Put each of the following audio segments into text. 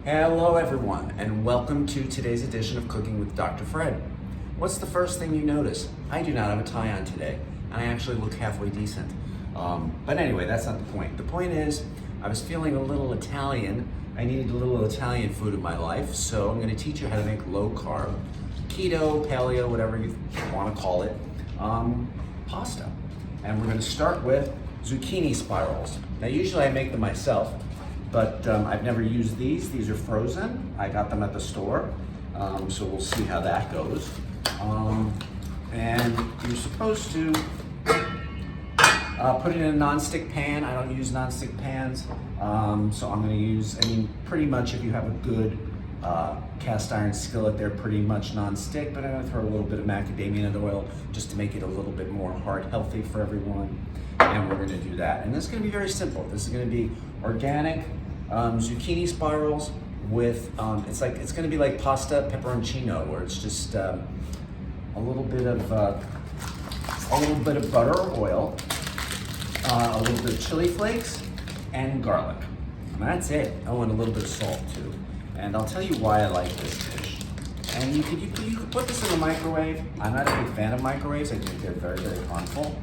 Hello everyone, and welcome to today's edition of Cooking with Dr. Fred. What's the first thing you notice? I do not have a tie on today, and I actually look halfway decent. But anyway, that's not the point. The point is, I was feeling a little Italian. I needed a little Italian food in my life, so I'm gonna teach you how to make low carb, keto, paleo, whatever you wanna call it, pasta. And we're gonna start with zucchini spirals. Now usually I make them myself, but I've never used these. These are frozen. I got them at the store, so we'll see how that goes. And you're supposed to put it in a non-stick pan. I don't use non-stick pans, so I'm gonna use, pretty much if you have a good cast iron skillet, they're pretty much non-stick, but I'm gonna throw a little bit of macadamia nut oil just to make it a little bit more heart healthy for everyone. And we're gonna do that. And this is gonna be very simple. This is gonna be organic zucchini spirals with, it's gonna be like pasta pepperoncino, where it's just a little bit of butter or oil, a little bit of chili flakes, and garlic. And that's it. Oh, and a little bit of salt too. And I'll tell you why I like this dish. And you could put this in the microwave. I'm not a big fan of microwaves. I think they're very, very harmful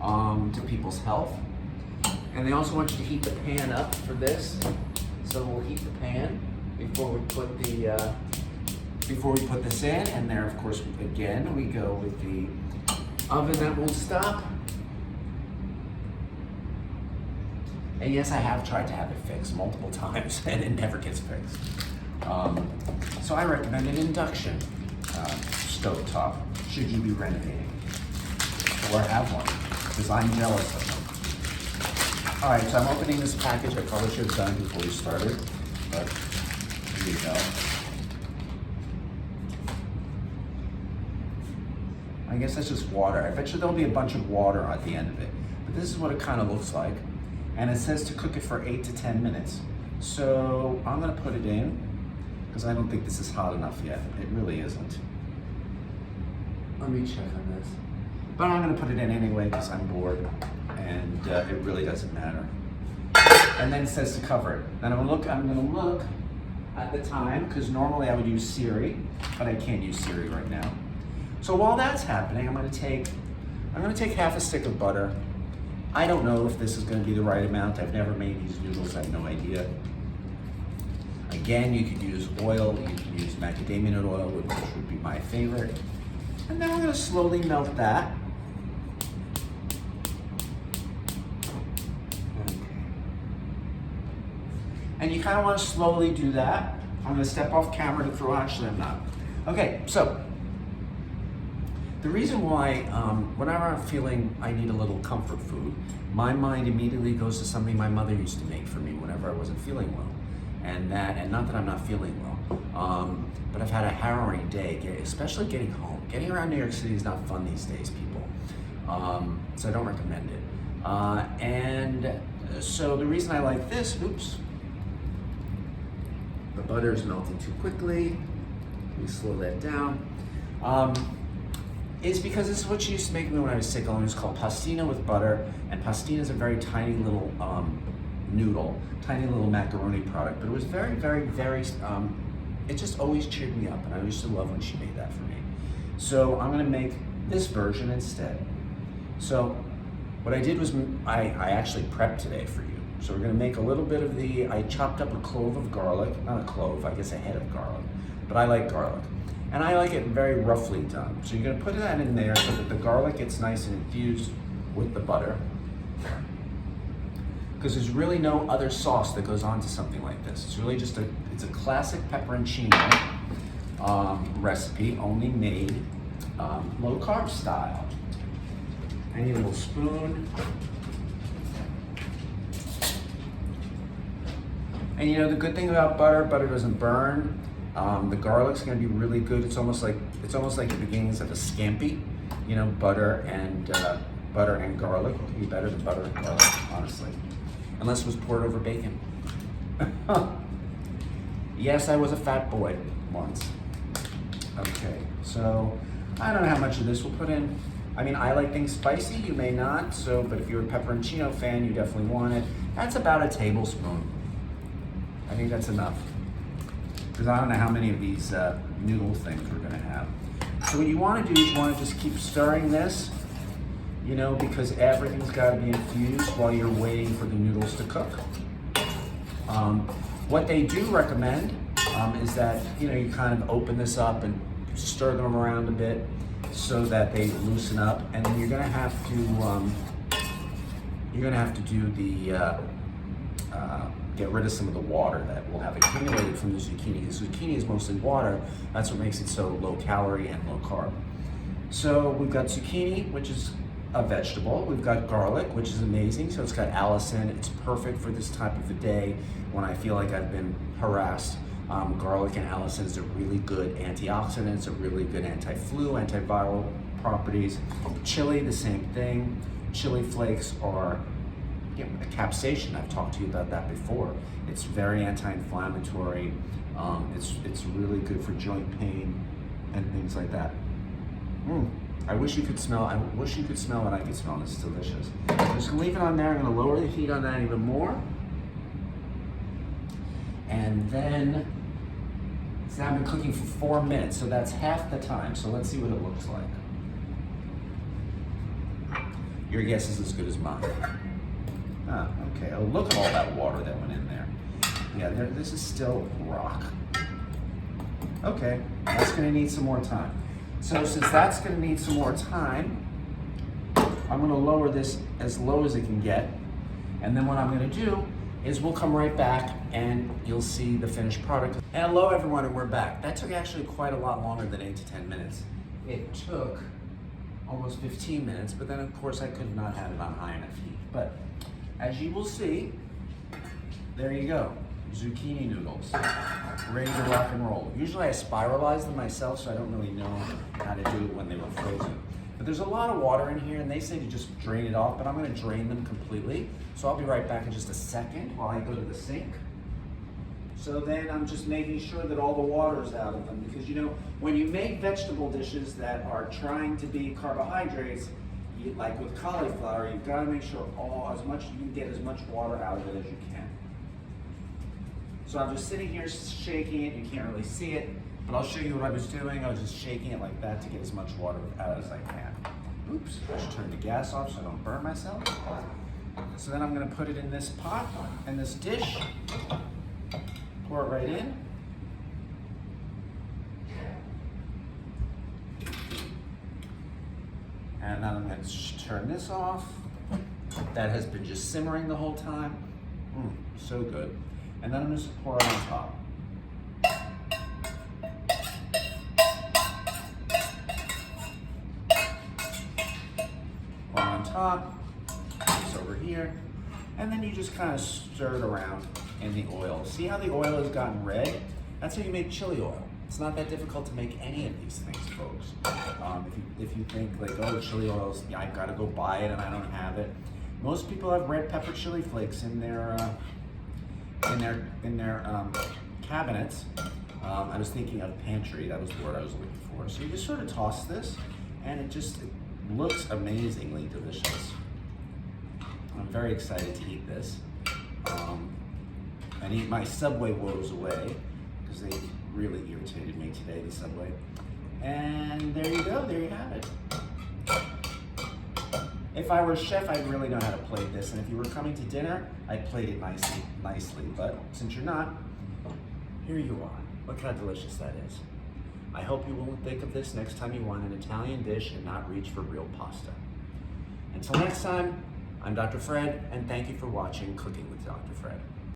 to people's health. And they also want you to heat the pan up for this. So we'll heat the pan before we put this in. And there, of course, again, we go with the oven that won't stop. And yes, I have tried to have it fixed multiple times, and it never gets fixed. So I recommend an induction stovetop, should you be renovating, or have one, because I'm jealous of them. All right, so I'm opening this package. I probably should have done before we started, but here you go. I guess that's just water. I bet you there'll be a bunch of water at the end of it, but this is what it kind of looks like. And it says to cook it for 8 to 10 minutes. So I'm gonna put it in, because I don't think this is hot enough yet. It really isn't. Let me check on this. But I'm gonna put it in anyway, because I'm bored, and it really doesn't matter. And then it says to cover it. Then I'm gonna look at the time, because normally I would use Siri, but I can't use Siri right now. So while that's happening, I'm gonna take half a stick of butter. I don't know if this is going to be the right amount. I've never made these noodles. I have no idea. Again, you could use oil. You can use macadamia nut oil, which would be my favorite. And then we're going to slowly melt that. Okay. And you kind of want to slowly do that. I'm going to step off camera to throw, actually I'm not. Okay, so the reason why, whenever I'm feeling I need a little comfort food, my mind immediately goes to something my mother used to make for me whenever I wasn't feeling well. And not that I'm not feeling well, but I've had a harrowing day, especially getting home. Getting around New York City is not fun these days, people. So I don't recommend it. And so the reason I like this, oops, the butter is melting too quickly. Let me slow that down. Is because this is what she used to make me when I was sick. It was called Pastina with butter, and Pastina is a very tiny little noodle, tiny little macaroni product, but it was very, very, very, it just always cheered me up, and I used to love when she made that for me. So I'm gonna make this version instead. So what I did was, I actually prepped today for you. So we're gonna make a little bit of I chopped up a clove of garlic, not a clove, I guess a head of garlic, but I like garlic. And I like it very roughly done. So you're gonna put that in there so that the garlic gets nice and infused with the butter. Because there's really no other sauce that goes on to something like this. It's really just it's a classic pepperoncino recipe, only made low carb style. I need a little spoon. And you know, the good thing about butter doesn't burn. The garlic's gonna be really good. It's almost like the beginnings of a scampi, you know, butter and garlic. It could be better than butter and garlic, honestly, unless it was poured over bacon. Yes, I was a fat boy once. Okay, so I don't know how much of this we'll put in. I mean, I like things spicy, you may not, so, but if you're a pepperoncino fan, you definitely want it. That's about a tablespoon. I think that's enough. because I don't know how many of these noodle things we're gonna have. So what you wanna do is you wanna just keep stirring this, you know, because everything's gotta be infused while you're waiting for the noodles to cook. What they do recommend is that, you know, you kind of open this up and stir them around a bit so that they loosen up, and then you're gonna have to do the get rid of some of the water that will have accumulated from the zucchini. Because zucchini is mostly water. That's what makes it so low calorie and low carb. So we've got zucchini, which is a vegetable. We've got garlic, which is amazing. So it's got allicin. It's perfect for this type of a day when I feel like I've been harassed. Garlic and allicin is a really good antioxidant. It's a really good anti-flu, antiviral properties. Chili, the same thing. Chili flakes are a capsaicin. I've talked to you about that before. It's very anti-inflammatory. It's really good for joint pain and things like that. I wish you could smell. I wish you could smell what I could smell. It's delicious. I'm just gonna leave it on there. I'm gonna lower the heat on that even more. And then, so I've been cooking for 4 minutes, so that's half the time. So let's see what it looks like. Your guess is as good as mine. Ah, okay. Oh, look at all that water that went in there. Yeah, this is still rock. Okay, that's gonna need some more time. So since that's gonna need some more time, I'm gonna lower this as low as it can get. And then what I'm gonna do is we'll come right back and you'll see the finished product. Hello everyone, and we're back. That took actually quite a lot longer than 8 to 10 minutes. It took almost 15 minutes, but then of course I could not have it on high enough heat. But as you will see, there you go. Zucchini noodles, ready to rock and roll. Usually I spiralize them myself, so I don't really know how to do it when they were frozen. But there's a lot of water in here, and they say to just drain it off, but I'm gonna drain them completely. So I'll be right back in just a second while I go to the sink. So then I'm just making sure that all the water is out of them, because you know, when you make vegetable dishes that are trying to be carbohydrates, like with cauliflower, you've gotta make sure you can get as much water out of it as you can. So I'm just sitting here shaking it. You can't really see it, but I'll show you what I was doing. I was just shaking it like that to get as much water out as I can. Oops, I should turn the gas off so I don't burn myself. So then I'm gonna put it in this pot, in this dish, pour it right in. And then I'm gonna turn this off. That has been just simmering the whole time. So good. And then I'm just pour it on top. Pour it on top, it's over here. And then you just kind of stir it around in the oil. See how the oil has gotten red? That's how you make chili oil. It's not that difficult to make any of these things, folks. If you think like, oh, chili oils, yeah, I've got to go buy it and I don't have it. Most people have red pepper chili flakes in their cabinets. I was thinking of pantry. That was the word I was looking for. So you just sort of toss this, and it looks amazingly delicious. I'm very excited to eat this. And eat my Subway woes away, because they really irritated me today, the Subway. And there you go, there you have it. If I were a chef, I'd really know how to plate this, and if you were coming to dinner, I'd plate it nicely. But since you're not, here you are. Look how delicious that is. I hope you will think of this next time you want an Italian dish and not reach for real pasta. Until next time, I'm Dr. Fred, and thank you for watching Cooking with Dr. Fred.